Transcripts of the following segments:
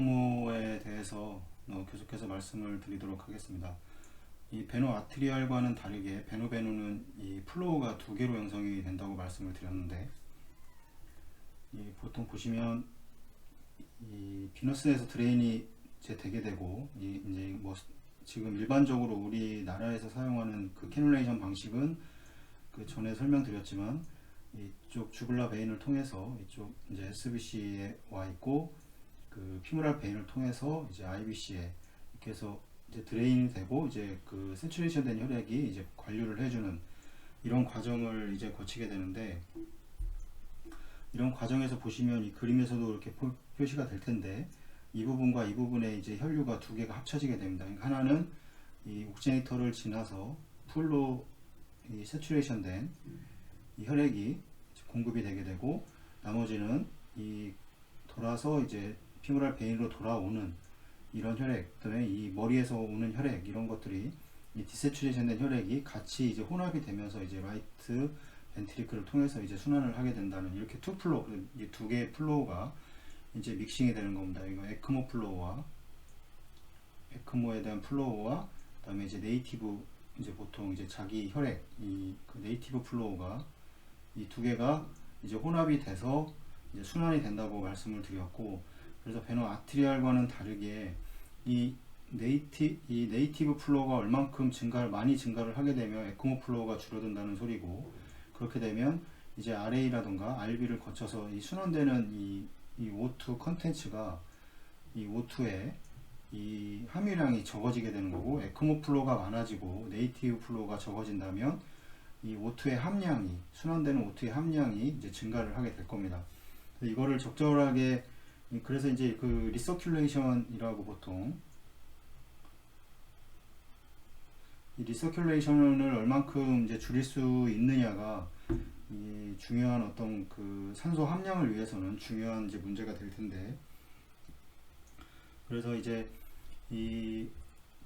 에크모에 대해서 계속해서 말씀을 드리도록 하겠습니다. 이 베노 아트리알과는 다르게 베노는 이 플로우가 두 개로 형성이 된다고 말씀을 드렸는데, 보통 보시면 이 비너스에서 드레인이 이제 되게 되고, 이제 뭐 지금 일반적으로 우리나라에서 사용하는 그 캐뉼레이션 방식은 그 전에 설명드렸지만 이쪽 주글라 베인을 통해서 이쪽 이제 SBC에 와 있고, 그 피무랄 베인을 통해서 이제 IBC에 이렇게 해서 이제 드레인이 되고, 이제 그 세츄레이션 된 혈액이 이제 관류를 해주는 이런 과정을 이제 거치게 되는데, 이런 과정에서 보시면 이 그림에서도 이렇게 표시가 될 텐데, 이 부분과 이 부분에 이제 혈류가 두 개가 합쳐지게 됩니다. 그러니까 하나는 이 옥시네이터를 지나서 풀로 이 세츄레이션 된 이 혈액이 공급이 되게 되고, 나머지는 이 돌아서 이제 피무랄 베인으로 돌아오는 이런 혈액, 그다음에 이 머리에서 오는 혈액, 이런 것들이 이 디세츄레이션 된 혈액이 같이 이제 혼합이 되면서 이제 라이트 벤트리클을 통해서 이제 순환을 하게 된다는, 이렇게 투 플로우, 이 두 개의 플로우가 이제 믹싱이 되는 겁니다. 이거 에크모 플로우와 에크모에 대한 플로우와 그다음에 이제 네이티브, 이제 보통 이제 자기 혈액, 그 네이티브 플로우가 이 두 개가 이제 혼합이 돼서 이제 순환이 된다고 말씀을 드렸고, 그래서 베노 아트리알과는 다르게 이 네이티브 플로우가 얼만큼 많이 증가를 하게 되면 에크모 플로우가 줄어든다는 소리고, 그렇게 되면 이제 RA라든가 RB를 거쳐서 이 순환되는 이 O2 컨텐츠가 이 O2의 이 함유량이 적어지게 되는 거고, 에크모 플로우가 많아지고 네이티브 플로우가 적어진다면 이 O2의 함량이, 순환되는 O2의 함량이 이제 증가를 하게 될 겁니다. 이거를 적절하게, 그래서 이제 그 리서큘레이션이라고, 보통 이 리서큘레이션을 얼만큼 이제 줄일 수 있느냐가 이 중요한 어떤 그 산소 함량을 위해서는 중요한 이제 문제가 될 텐데, 그래서 이제 이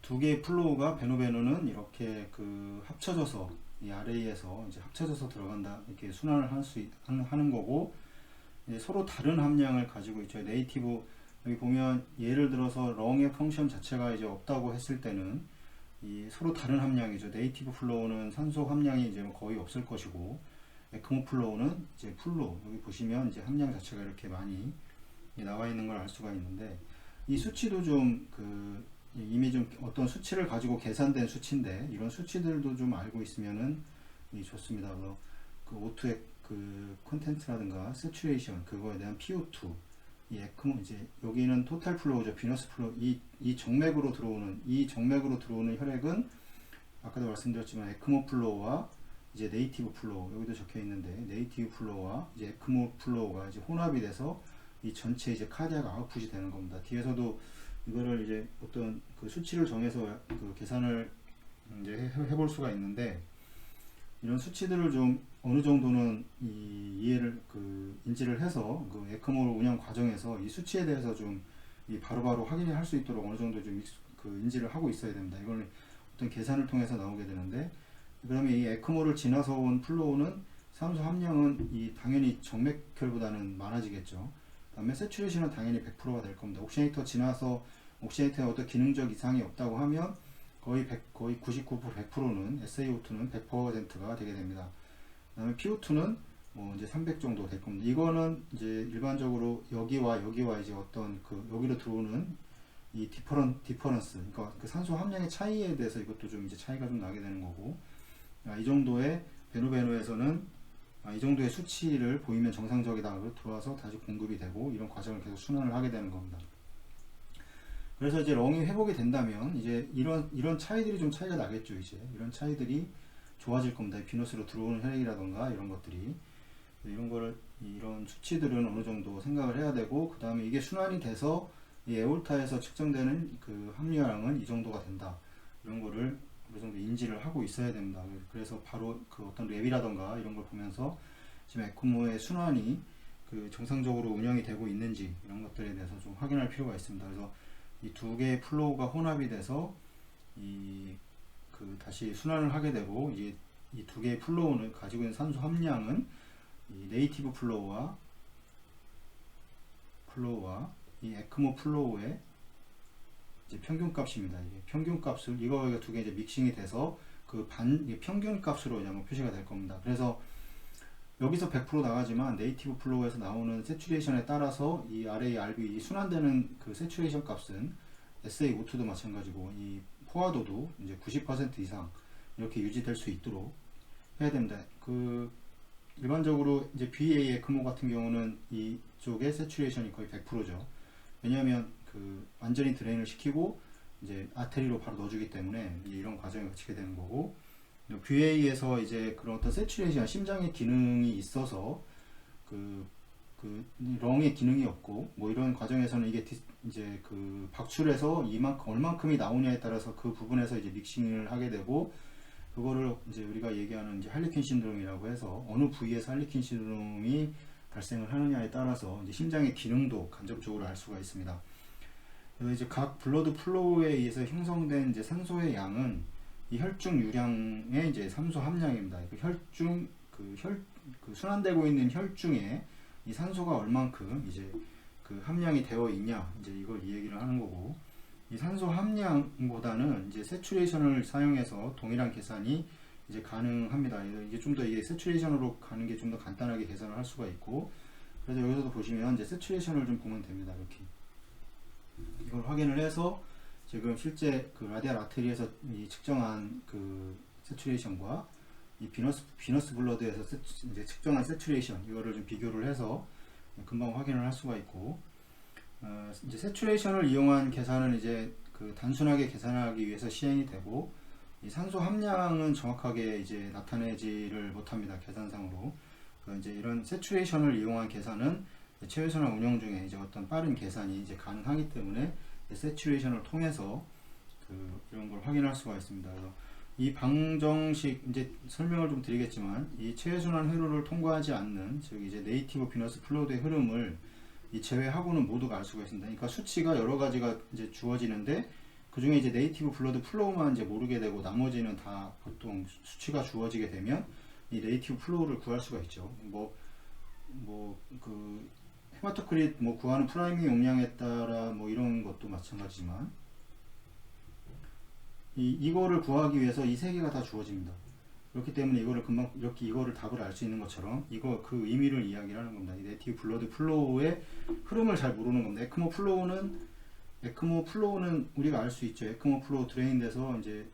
두 개의 플로우가 베노는 이렇게 그 합쳐져서 이 RA에서 이제 합쳐져서 들어간다, 이렇게 순환을 하는 거고, 이제 서로 다른 함량을 가지고 있죠. 네이티브, 여기 보면 예를 들어서 렁의 펑션 자체가 이제 없다고 했을 때는 이 서로 다른 함량이죠. 네이티브 플로우는 산소 함량이 이제 거의 없을 것이고, 에크모 플로우는 이제 풀로, 여기 보시면 이제 함량 자체가 이렇게 많이 나와 있는 걸 알 수가 있는데, 이 수치도 좀 이미 좀 어떤 수치를 가지고 계산된 수치인데, 이런 수치들도 좀 알고 있으면은 좋습니다. 그래서 그 O2의 그 콘텐츠라든가 세츄레이션, 그거에 대한 PO2, 이 에크모, 이제 여기는 토탈 플로우죠. 비너스 플로우, 이 정맥으로 들어오는 혈액은 아까도 말씀드렸지만 에크모 플로우와 이제 네이티브 플로우, 여기도 적혀 있는데 네이티브 플로우와 이제 에크모 플로우가 이제 혼합이 돼서 이 전체 이제 카디악 아웃풋이 되는 겁니다. 뒤에서도 이거를 이제 어떤 그 수치를 정해서 그 계산을 이제 해볼 수가 있는데, 이런 수치들을 좀 어느 정도는 이해를 인지를 해서 그 에크모 운영 과정에서 이 수치에 대해서 좀 바로바로 확인할 수 있도록 어느 정도 좀 인지를 하고 있어야 됩니다. 이거는 어떤 계산을 통해서 나오게 되는데, 그러면 이 에크모를 지나서 온 플로우는 산소 함량은 당연히 정맥혈보다는 많아지겠죠. 그다음에 세츄레이션은 당연히 100%가 될 겁니다. 옥시네이터 지나서 옥시네이터에 어떤 기능적 이상이 없다고 하면 거의 99% 100%는 SaO2는 100%가 되게 됩니다. 그다음에 PO2는 뭐 이제 300 정도 될 겁니다. 이거는 이제 일반적으로 여기와 이제 어떤 여기로 들어오는 이 디퍼런스, 그러니까 그 산소 함량의 차이에 대해서 이것도 좀 이제 차이가 좀 나게 되는 거고, 이 정도의 베노에서는 이 정도의 수치를 보이면 정상적이다, 들어와서 다시 공급이 되고, 이런 과정을 계속 순환을 하게 되는 겁니다. 그래서 이제 렁이 회복이 된다면 이제 이런 차이들이 좀 차이가 나겠죠. 이제 이런 차이들이 좋아질 겁니다. 비너스로 들어오는 혈액이라던가 이런 것들이, 이런 수치들은 어느 정도 생각을 해야 되고, 그 다음에 이게 순환이 돼서 이 에올타에서 측정되는 그 함유량은 이 정도가 된다, 이런 거를 어느 정도 인지를 하고 있어야 됩니다. 그래서 바로 그 어떤 랩이라던가 이런 걸 보면서 지금 에크모의 순환이 정상적으로 운영이 되고 있는지, 이런 것들에 대해서 좀 확인할 필요가 있습니다. 그래서 이 두 개의 플로우가 혼합이 돼서 다시 순환을 하게 되고, 이 두 개의 플로우는 가지고 있는 산소 함량은 이 네이티브 플로우와 이 에크모 플로우의 이제 평균값입니다. 이게 평균값을 이거 두 개 이제 믹싱이 돼서 그 평균값으로 이제 표시가 될 겁니다. 그래서 여기서 100% 나가지만 네이티브 플로우에서 나오는 세츄레이션에 따라서 이 RA, RB 이 순환되는 그 세츄레이션 값은 SaO2도 마찬가지고 이 포화도도 이제 90% 이상 이렇게 유지될 수 있도록 해야 됩니다. 그 일반적으로 이제 BA 에크모 같은 경우는 이쪽에 세츄레이션이 거의 100%죠. 왜냐하면 그 완전히 드레인을 시키고 이제 아테리로 바로 넣어주기 때문에 이런 과정을 거치게 되는 거고, BA에서 이제 그런 어떤 세츄레이션, 심장의 기능이 있어서 그 렁의 기능이 없고 뭐 이런 과정에서는 이게 이제 그 박출해서 이만큼 얼만큼이 나오냐에 따라서 그 부분에서 이제 믹싱을 하게 되고, 그거를 이제 우리가 얘기하는 이제 할리퀸 신드롬이라고 해서 어느 부위에서 할리퀸 신드롬이 발생을 하느냐에 따라서 이제 심장의 기능도 간접적으로 알 수가 있습니다. 그래서 이제 각 블러드 플로우에 의해서 형성된 이제 산소의 양은 이 혈중 유량의 이제 산소 함량입니다. 그 순환되고 있는 혈중에 이 산소가 얼만큼 이제 그 함량이 되어 있냐, 이제 이걸 이 얘기를 하는 거고, 이 산소 함량보다는 이제 세츄레이션을 사용해서 동일한 계산이 이제 가능합니다. 이게 좀 더 이게 세츄레이션으로 가는 게 좀 더 간단하게 계산을 할 수가 있고, 그래서 여기서도 보시면 이제 세츄레이션을 좀 보면 됩니다. 이렇게 이걸 확인을 해서 지금 실제 그 라디알 아테리에서 이 측정한 그 세츄레이션과 이 비너스 블러드에서 이제 측정한 세츄레이션, 이거를 좀 비교를 해서 금방 확인을 할 수가 있고, 이제 세츄레이션을 이용한 계산은 이제 그 단순하게 계산하기 위해서 시행이 되고, 이 산소 함량은 정확하게 이제 나타내지를 못합니다. 계산상으로. 이제 이런 세츄레이션을 이용한 계산은 체외선화 운영 중에 이제 어떤 빠른 계산이 이제 가능하기 때문에 세츄레이션을 통해서 이런 걸 확인할 수가 있습니다. 그래서 이 방정식 이제 설명을 좀 드리겠지만, 이 체외순환 회로를 통과하지 않는, 즉 이제 네이티브 비너스 플로우드의 흐름을 이 제외하고는 모두가 알 수가 있습니다. 그러니까 수치가 여러 가지가 이제 주어지는데, 그 중에 이제 네이티브 블러드 플로우만 이제 모르게 되고 나머지는 다 보통 수치가 주어지게 되면 이 네이티브 플로우를 구할 수가 있죠. 그 헤마토크릿 뭐 구하는 프라이미 용량에 따라 뭐 이런 것도 마찬가지지만, 이거를 구하기 위해서 이 세 개가 다 주어집니다. 그렇기 때문에 이거를 금방 이렇게 이거를 답을 알 수 있는 것처럼 이거 그 의미를 이야기를 하는 겁니다. 이 네이티브 블러드 플로우의 흐름을 잘 모르는 겁니다. 에크모 플로우는 우리가 알 수 있죠. 에크모 플로우 드레인돼서 이제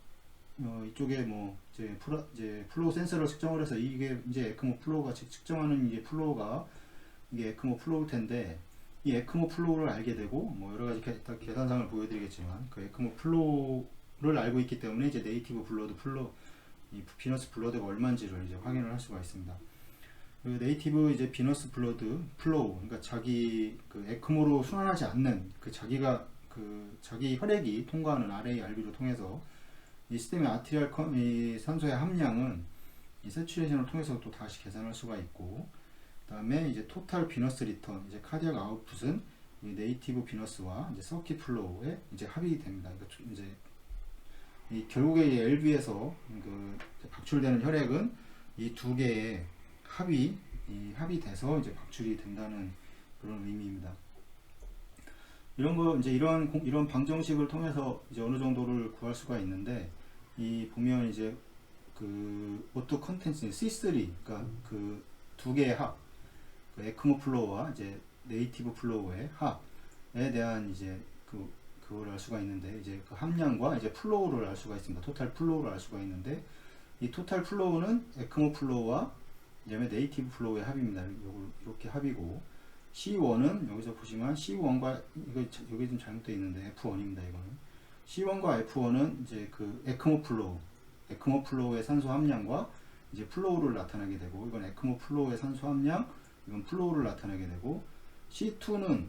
이쪽에 뭐 이제 플로우 센서를 측정을 해서 이게 이제 에크모 플로우가 측정하는 이게 플로우가 이게 에크모 플로우일 텐데, 이 에크모 플로우를 알게 되고 뭐 여러 가지 계산상을 보여드리겠지만, 그 에크모 플로우를 알고 있기 때문에 이제 네이티브 블러드 이 비너스 블러드가 얼마인지를 이제 확인을 할 수가 있습니다. 그 네이티브 이제 비너스 블러드 플로우, 그러니까 자기 그 에크모로 순환하지 않는 자기 혈액이 통과하는 RA, RB로 통해서 이 시스템의 아트리얼 이 산소의 함량은 이 세츄레이션을 통해서 또 다시 계산할 수가 있고, 그 다음에 이제 토탈 비너스 리턴, 이제 카디악 아웃풋은 이 네이티브 비너스와 이제 서킷 플로우에 이제 합이 됩니다. 그러니까 이제 결국에 이 LV에서 그 박출되는 혈액은 이 두 개의 합이 돼서 이제 박출이 된다는 그런 의미입니다. 이런 거 이제 이런 방정식을 통해서 이제 어느 정도를 구할 수가 있는데, 이 보면 이제 그 오토 컨텐츠 C3, 그러니까 그 두 개의 합, 그 에크모 플로우와 이제 네이티브 플로우의 합에 대한 이제 그걸 알 수가 있는데, 이제 그 함량과 이제 플로우를 알 수가 있습니다. 토탈 플로우를 알 수가 있는데, 이 토탈 플로우는 에크모 플로우와 그다음에 네이티브 플로우의 합입니다. 이렇게 합이고, C1은 여기서 보시면 C1과 여기 좀 잘못되어 있는데 F1입니다. 이거는 C1과 F1은 이제 그 에크모 플로우의 산소 함량과 이제 플로우를 나타내게 되고, 이건 에크모 플로우의 산소 함량, 이건 플로우를 나타내게 되고, C2는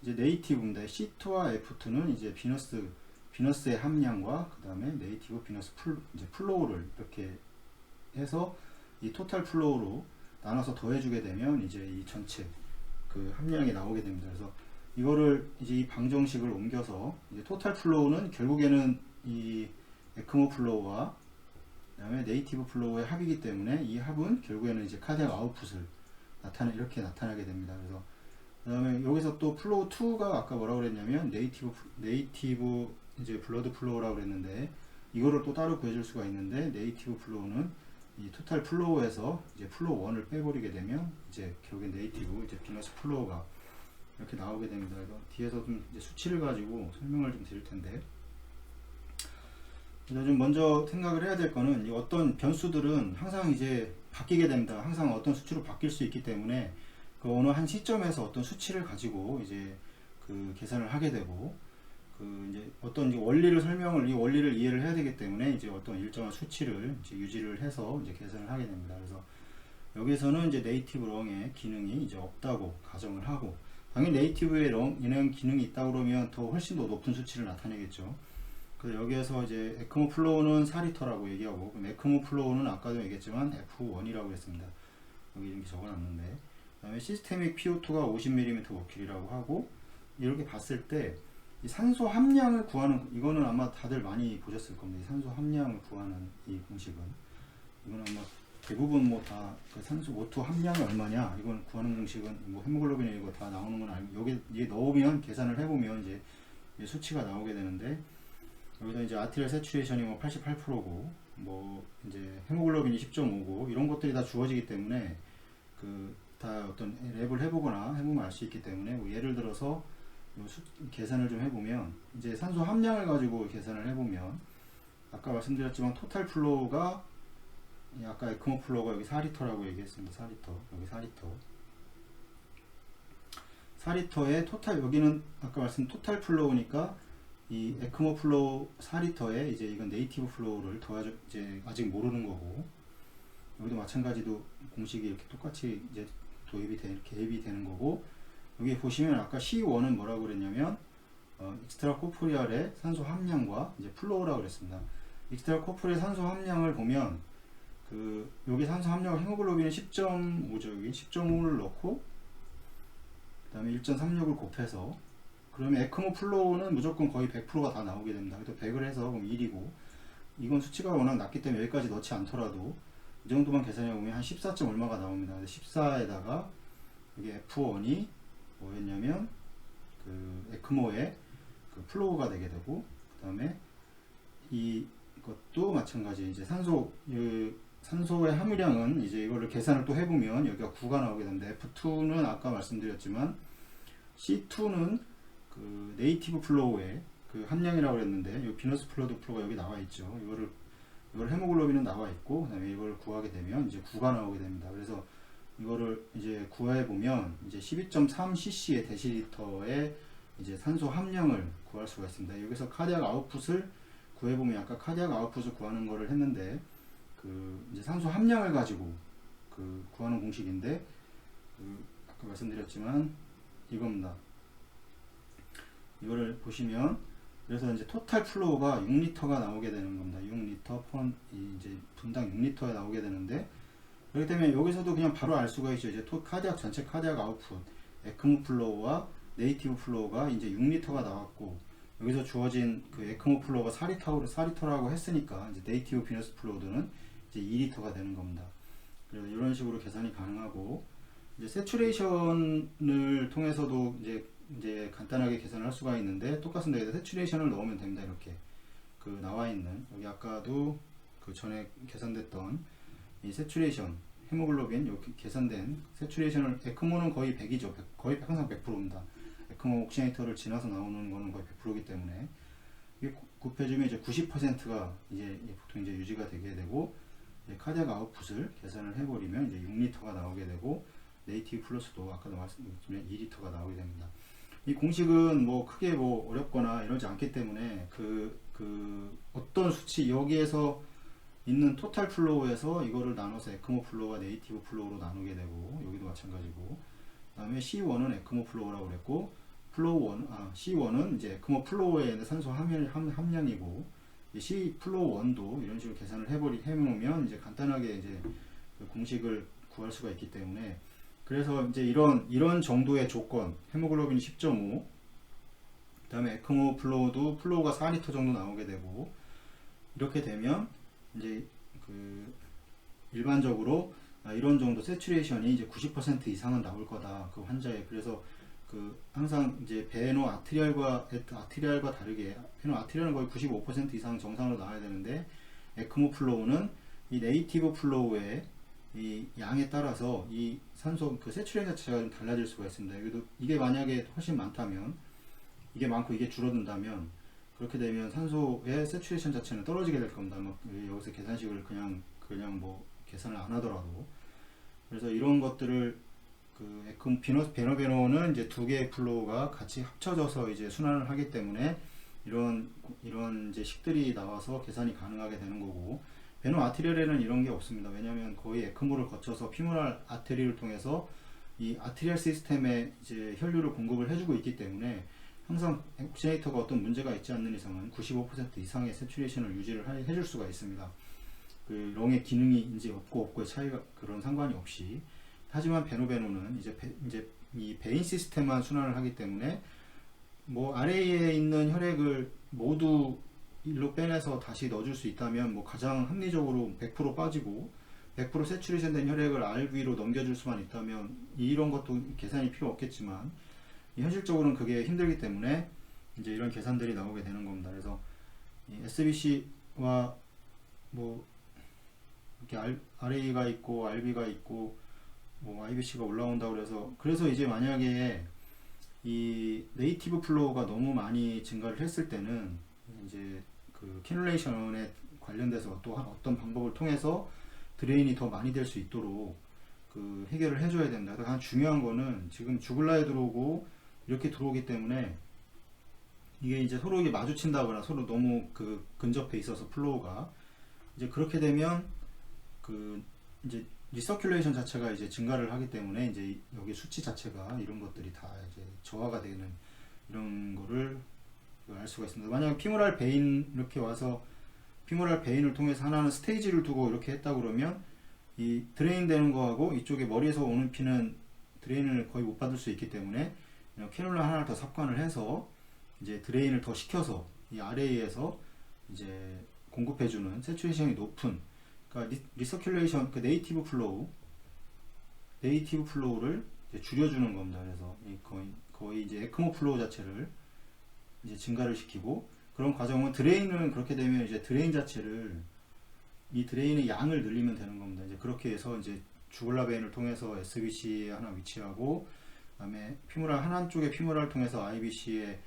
이제 네이티브인데 C2와 F2는 이제 비너스의 함량과 그 다음에 네이티브 비너스 이제 플로우를 이렇게 해서 이 토탈 플로우로 나눠서 더해주게 되면 이제 이 전체 그 함량이 나오게 됩니다. 그래서 이거를 이제 이 방정식을 옮겨서 이제 토탈 플로우는 결국에는 이 에크모 플로우와 그다음에 네이티브 플로우의 합이기 때문에 이 합은 결국에는 이제 카디악 아웃풋을 이렇게 나타나게 됩니다. 그래서 그 다음에 여기서 또 플로우 2가 아까 뭐라고 그랬냐면 네이티브 이제 블러드 플로우라고 그랬는데, 이거를 또 따로 구해줄 수가 있는데, 네이티브 플로우는 이 토탈 플로우에서 이제 플로우 1을 빼버리게 되면 이제 결국엔 네이티브 이제 비너스 플로우가 이렇게 나오게 됩니다. 그래서 뒤에서 좀 이제 수치를 가지고 설명을 좀 드릴 텐데, 그래서 좀 먼저 생각을 해야 될 거는, 이 어떤 변수들은 항상 이제 바뀌게 됩니다. 항상 어떤 수치로 바뀔 수 있기 때문에 그 어느 한 시점에서 어떤 수치를 가지고 이제 그 계산을 하게 되고, 그 이제 어떤 이제 이 원리를 이해를 해야 되기 때문에 이제 어떤 일정한 수치를 이제 유지를 해서 이제 계산을 하게 됩니다. 그래서 여기서는 이제 네이티브 렁의 기능이 이제 없다고 가정을 하고, 당연히 네이티브에 렁이라는 기능이 있다 그러면 더 훨씬 더 높은 수치를 나타내겠죠. 그래서 여기에서 이제 에크모 플로우는 4리터라고 얘기하고, 그럼 에크모 플로우는 아까도 얘기했지만 F1이라고 했습니다. 여기 이렇게 적어놨는데, 그 다음에 시스테믹 PO2가 50mm 머큐리라고 하고, 이렇게 봤을 때 이 산소 함량을 구하는, 이거는 아마 다들 많이 보셨을 겁니다. 이 산소 함량을 구하는 이 공식은, 이거는 아마 대부분 뭐 다 그 산소 O2 함량이 얼마냐 이걸 구하는 공식은 뭐 헤모글로빈 이거 다 나오는 건 알고, 여기에 넣으면 계산을 해보면 이제 수치가 나오게 되는데, 여기서 이제 아티리얼 세츄레이션이 뭐 88%고 뭐 이제 헤모글로빈이 10.5고 이런 것들이 다 주어지기 때문에 그 다 어떤 랩을 해보거나 해보면 알 수 있기 때문에, 뭐 예를 들어서 계산을 좀 해보면, 이제 산소 함량을 가지고 계산을 해보면 아까 말씀드렸지만 토탈 플로우가, 아까 에크모 플로우가 여기 4리터라고 얘기했습니다. 4리터, 여기 4리터. 4리터에 토탈, 여기는 아까 말씀 토탈 플로우니까 이 에크모 플로우 4리터에 이제 이건 네이티브 플로우를 더하죠. 이제 아직 모르는 거고, 여기도 마찬가지로 공식이 이렇게 똑같이 이제 개입이 되는 거고, 여기 보시면 아까 C1은 뭐라고 그랬냐면 익스트라 코포리얼의 산소 함량과 이제 플로우라고 그랬습니다. 익스트라 코포리얼 산소 함량을 보면 그 여기 산소 함량을 헤모글로빈은 10.5죠. 여기 10.5를 넣고 그 다음에 1.36을 곱해서, 그러면 에크모 플로우는 무조건 거의 100%가 다 나오게 됩니다. 그래서 100을 해서 그럼 1이고, 이건 수치가 워낙 낮기 때문에 여기까지 넣지 않더라도 이 정도만 계산해 보면 한 14점 얼마가 나옵니다. 14에다가 여기 F1이 뭐였냐면 그 에크모의 그 플로우가 되게 되고, 그 다음에 이것도 마찬가지 이제 산소의 함유량은 이제 이거를 계산을 또 해보면 여기가 9가 나오게 됩니다. F2는 아까 말씀드렸지만 C2는 그 네이티브 플로우의 그 함량이라고 그랬는데, 이 비너스 플러드 플로우가 여기 나와 있죠. 이걸 헤모글로빈은 나와 있고, 그 다음에 이걸 구하게 되면 이제 9가 나오게 됩니다. 그래서 이거를 이제 구해 보면 이제 12.3cc의 데시리터의 이제 산소 함량을 구할 수가 있습니다. 여기서 카디악 아웃풋을 구해 보면, 아까 카디악 아웃풋을 구하는 거를 했는데 그 이제 산소 함량을 가지고 그 구하는 공식인데, 그 아까 말씀드렸지만 이겁니다. 이거를 보시면, 그래서 이제 토탈 플로우가 6리터가 나오게 되는 겁니다. 6리터 이제 분당 6리터에 나오게 되는데, 그렇기 때문에 여기서도 그냥 바로 알 수가 있죠. 이제 전체 카디악 아웃풋 에크모 플로우와 네이티브 플로우가 이제 6리터가 나왔고, 여기서 주어진 그 에크모 플로우가 4리터라고 했으니까 이제 네이티브 비너스 플로우는 이제 2리터가 되는 겁니다. 그래서 이런 식으로 계산이 가능하고, 이제 세츄레이션을 통해서도 이제 간단하게 계산을 할 수가 있는데, 똑같습니다. 여기다 세츄레이션을 넣으면 됩니다. 이렇게 그 나와 있는, 여기 아까도 그 전에 계산됐던 이 세츄레이션 헤모글로빈 이렇게 계산된 세츄레이션을, 에크모는 거의 100이죠. 거의 항상 100%입니다. 에크모 옥시네이터를 지나서 나오는 거는 거의 100%이기 때문에 이게 곱해주면 이제 90%가 이제 보통 이제 유지가 되게 되고, 카디악 아웃풋을 계산을 해버리면 이제 6리터가 나오게 되고, 네이티브 플러스도 아까도 말씀드렸지만 2리터가 나오게 됩니다. 이 공식은 뭐 크게 뭐 어렵거나 이러지 않기 때문에 그 어떤 수치, 여기에서 있는 토탈 플로우에서 이거를 나눠서 에크모 플로우와 네이티브 플로우로 나누게 되고, 여기도 마찬가지고, 그 다음에 C1은 에크모 플로우라고 그랬고, C1은 이제 에크모 플로우에 있는 산소 함량이고, C 플로우 1도 이런 식으로 계산을 해놓으면 이제 간단하게 이제 그 공식을 구할 수가 있기 때문에, 그래서 이제 이런 정도의 조건, 헤모글로빈이 10.5, 그 다음에 에크모 플로우도 플로우가 4리터 정도 나오게 되고, 이렇게 되면 이제 그 일반적으로 이런 정도 세츄레이션이 이제 90% 이상은 나올 거다, 그 환자에. 그래서 항상 이제 아트리알과 다르게 베노 아트리알은 거의 95% 이상 정상으로 나와야 되는데 에크모 플로우는 이 네이티브 플로우의 이 양에 따라서 이 산소 그 세츄레이션 자체가 좀 달라질 수가 있습니다. 이게 만약에 훨씬 많다면 이게 많고 이게 줄어든다면 그렇게 되면 산소의 세츄레이션 자체는 떨어지게 될 겁니다. 여기서 계산식을 그냥 뭐 계산을 안 하더라도. 그래서 이런 것들을 베노베노는 이제 두 개의 플로우가 같이 합쳐져서 이제 순환을 하기 때문에 이런 이제 식들이 나와서 계산이 가능하게 되는 거고, 베노 아트리얼에는 이런 게 없습니다. 왜냐하면 거의 에크모를 거쳐서 피모랄 아테리를 통해서 이 아트리얼 시스템에 이제 혈류를 공급을 해주고 있기 때문에 항상 옥시네이터가 어떤 문제가 있지 않는 이상은 95% 이상의 세츄레이션을 유지를 해줄 수가 있습니다. 그 렁의 기능이 이제 없고의 차이가 그런 상관이 없이. 하지만 베노베노는 이제 이 베인 시스템만 순환을 하기 때문에 뭐 아래에 있는 혈액을 모두 일로 빼내서 다시 넣어줄 수 있다면 뭐 가장 합리적으로 100% 빠지고 100% 세츄레이션 된 혈액을 RV로 넘겨줄 수만 있다면 이런 것도 계산이 필요 없겠지만 현실적으로는 그게 힘들기 때문에 이제 이런 계산들이 나오게 되는 겁니다. 그래서 이 SBC와 뭐 이렇게 RA가 있고 RB가 있고 뭐 IBC가 올라온다고 그래서 이제 만약에 이 네이티브 플로우가 너무 많이 증가를 했을 때는 이제 그 캐뉼레이션에 관련돼서 또 어떤 방법을 통해서 드레인이 더 많이 될 수 있도록 그 해결을 해줘야 된다. 가장 중요한 거는 지금 주글라에 들어오고 이렇게 들어오기 때문에 이게 이제 서로 이게 마주친다거나 서로 너무 그 근접해 있어서 플로우가 이제 그렇게 되면 그 이제 리서큘레이션 자체가 이제 증가를 하기 때문에 이제 여기 수치 자체가 이런 것들이 다 이제 저하가 되는 이런 거를 알 수가 있습니다. 만약에 피모랄 베인 이렇게 와서 피모랄 베인을 통해서 하나는 스테이지를 두고 이렇게 했다 그러면 이 드레인 되는 거하고 이쪽에 머리에서 오는 피는 드레인을 거의 못 받을 수 있기 때문에 캐놀라 하나를 더 삽관을 해서 이제 드레인을 더 시켜서 이 RA에서 이제 공급해주는 세츄레이션이 높은 그러니까 리서큘레이션 그 네이티브 플로우를 이제 줄여주는 겁니다. 그래서 거의 이제 에크모 플로우 자체를 이제 증가를 시키고 그런 과정은 드레인은 그렇게 되면 이제 드레인 자체를 이 드레인의 양을 늘리면 되는 겁니다. 이제 그렇게 해서 이제 주글라 베인을 통해서 SBC에 하나 위치하고 그다음에 피모랄 한쪽에 피모랄을 통해서 IBC에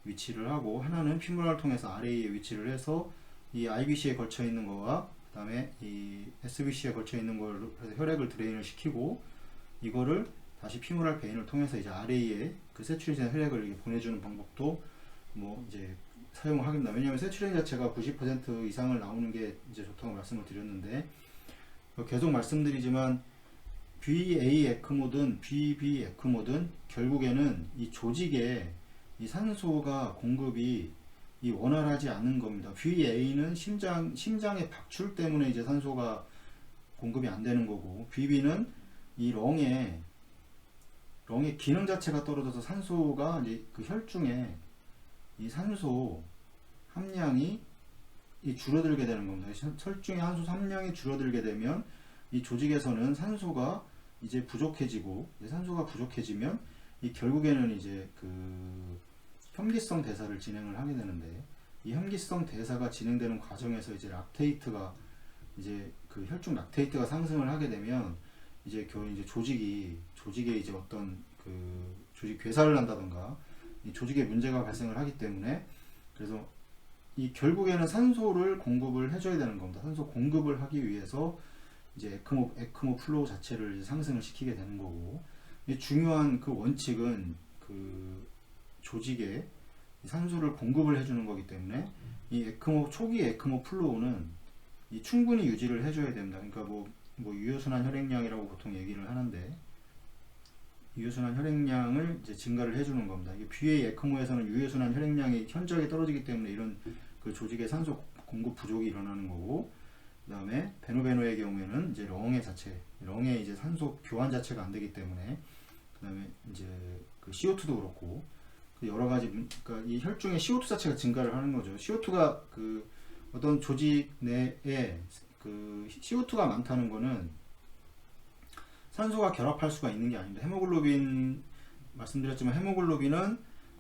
위치를 하고 하나는 피모랄을 통해서 RA에 위치를 해서 이 IBC에 걸쳐 있는 거와 그 다음에 이 SBC에 걸쳐 있는 걸 혈액을 드레인을 시키고 이거를 다시 피모랄 베인을 통해서 이제 RA에 그 세츄레이션 혈액을 이렇게 보내주는 방법도 뭐 이제 사용을 하겠다. 왜냐하면 세츄레이션 자체가 90% 이상을 나오는 게 이제 좋다고 말씀을 드렸는데 계속 말씀드리지만 BA 에크모든 BB 에크모든 결국에는 이 조직에 이 산소가 공급이 이 원활하지 않은 겁니다. BA는 심장의 박출 때문에 이제 산소가 공급이 안 되는 거고 BB는 이 렁의 기능 자체가 떨어져서 산소가 이제 그 혈중에 이 산소 함량이 줄어들게 되는 겁니다. 혈중의 산소 함량이 줄어들게 되면 이 조직에서는 산소가 이제 부족해지고 산소가 부족해지면 이 결국에는 이제 그 혐기성 대사를 진행을 하게 되는데 이 혐기성 대사가 진행되는 과정에서 이제 락테이트가 이제 그 혈중 락테이트가 상승을 하게 되면 이제 이제 조직에 이제 어떤 그 조직 괴사를 한다던가 이 조직에 문제가 발생을 하기 때문에 그래서 이 결국에는 산소를 공급을 해줘야 되는 겁니다. 산소 공급을 하기 위해서 이제 에크모 플로우 자체를 이제 상승을 시키게 되는 거고 이 중요한 그 원칙은 그 조직에 산소를 공급을 해주는 거기 때문에 이 초기 에크모 플로우는 이 충분히 유지를 해줘야 됩니다. 그러니까 뭐 유효순환 혈액량이라고 보통 얘기를 하는데 유효순환 혈액량을 이제 증가를 해주는 겁니다. 이게 BA 에크모에서는 유효순환 혈액량이 현저하게 떨어지기 때문에 이런 그 조직의 산소 공급 부족이 일어나는 거고 그 다음에 베노베노의 경우에는 이제 렁의 이제 산소 교환 자체가 안 되기 때문에 그 다음에 이제 그 CO2도 그렇고 그 여러 가지 그러니까 이 혈중의 CO2 자체가 증가를 하는 거죠. CO2가 그 어떤 조직 내에 그 CO2가 많다는 거는 산소가 결합할 수가 있는 게 아닙니다. 헤모글로빈 말씀드렸지만 헤모글로빈은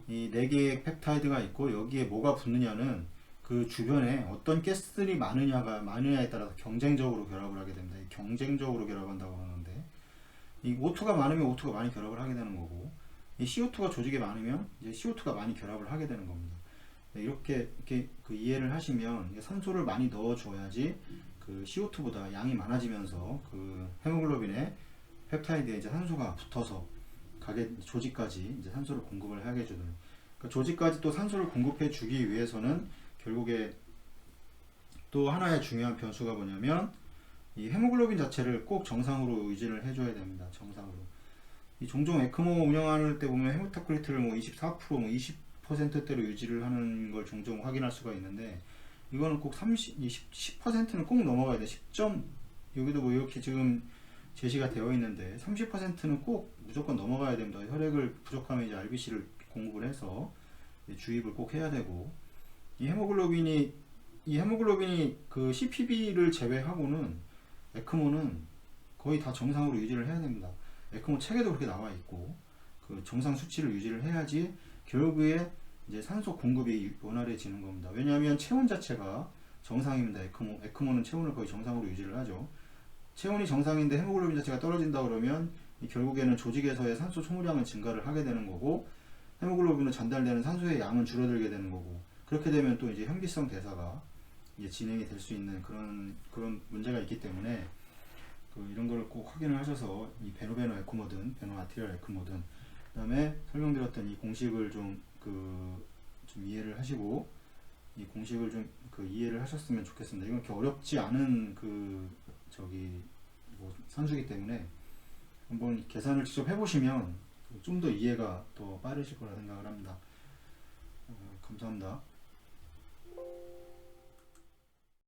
이 4개의 펩타이드가 있고 여기에 뭐가 붙느냐는 그 주변에 어떤 가스들이 많으냐에 따라서 경쟁적으로 결합을 하게 됩니다. 이 경쟁적으로 결합한다고 하는데 이 O2가 많으면 O2가 많이 결합을 하게 되는 거고 이 CO2가 조직에 많으면 이제 CO2가 많이 결합을 하게 되는 겁니다. 이렇게 그 이해를 하시면 산소를 많이 넣어줘야지 그 CO2보다 양이 많아지면서 그 헤모글로빈에 펩타이드에 이제 산소가 붙어서 조직까지 이제 산소를 공급을 하게 해주는. 그러니까 조직까지 또 산소를 공급해 주기 위해서는 결국에 또 하나의 중요한 변수가 뭐냐면 이 헤모글로빈 자체를 꼭 정상으로 유지를 해줘야 됩니다. 정상으로. 이 종종 에크모 운영할 때 보면 헤모토크리트를 뭐 24%, 뭐 20%대로 유지를 하는 걸 종종 확인할 수가 있는데 이거는 꼭 10%는 꼭 넘어가야 돼. 10점 여기도 뭐 이렇게 지금 제시가 되어 있는데 30%는 꼭 무조건 넘어가야 됩니다. 혈액을 부족하면 이제 RBC를 공급을 해서 주입을 꼭 해야 되고 이 헤모글로빈이 그 CPB를 제외하고는 에크모는 거의 다 정상으로 유지를 해야 됩니다. 에크모 책에도 그렇게 나와 있고 그 정상 수치를 유지를 해야지 결국에 이제 산소 공급이 원활해지는 겁니다. 왜냐하면 체온 자체가 정상입니다. 에크모는 체온을 거의 정상으로 유지를 하죠. 체온이 정상인데 헤모글로빈 자체가 떨어진다 그러면 결국에는 조직에서의 산소 소모량은 증가를 하게 되는 거고 헤모글로빈으로 전달되는 산소의 양은 줄어들게 되는 거고 그렇게 되면 또 이제 현기성 대사가 이제 진행이 될 수 있는 그런 문제가 있기 때문에 이런 거를 꼭 확인을 하셔서 이 베노 에크모든 베노 아티리얼 에크모든 그다음에 설명드렸던 이 공식을 좀 이해를 하시고 이 공식을 좀 이해를 하셨으면 좋겠습니다. 이건 그렇게 어렵지 않은 산수기 때문에 한번 계산을 직접 해보시면 좀 더 이해가 더 빠르실 거라 생각을 합니다. 감사합니다.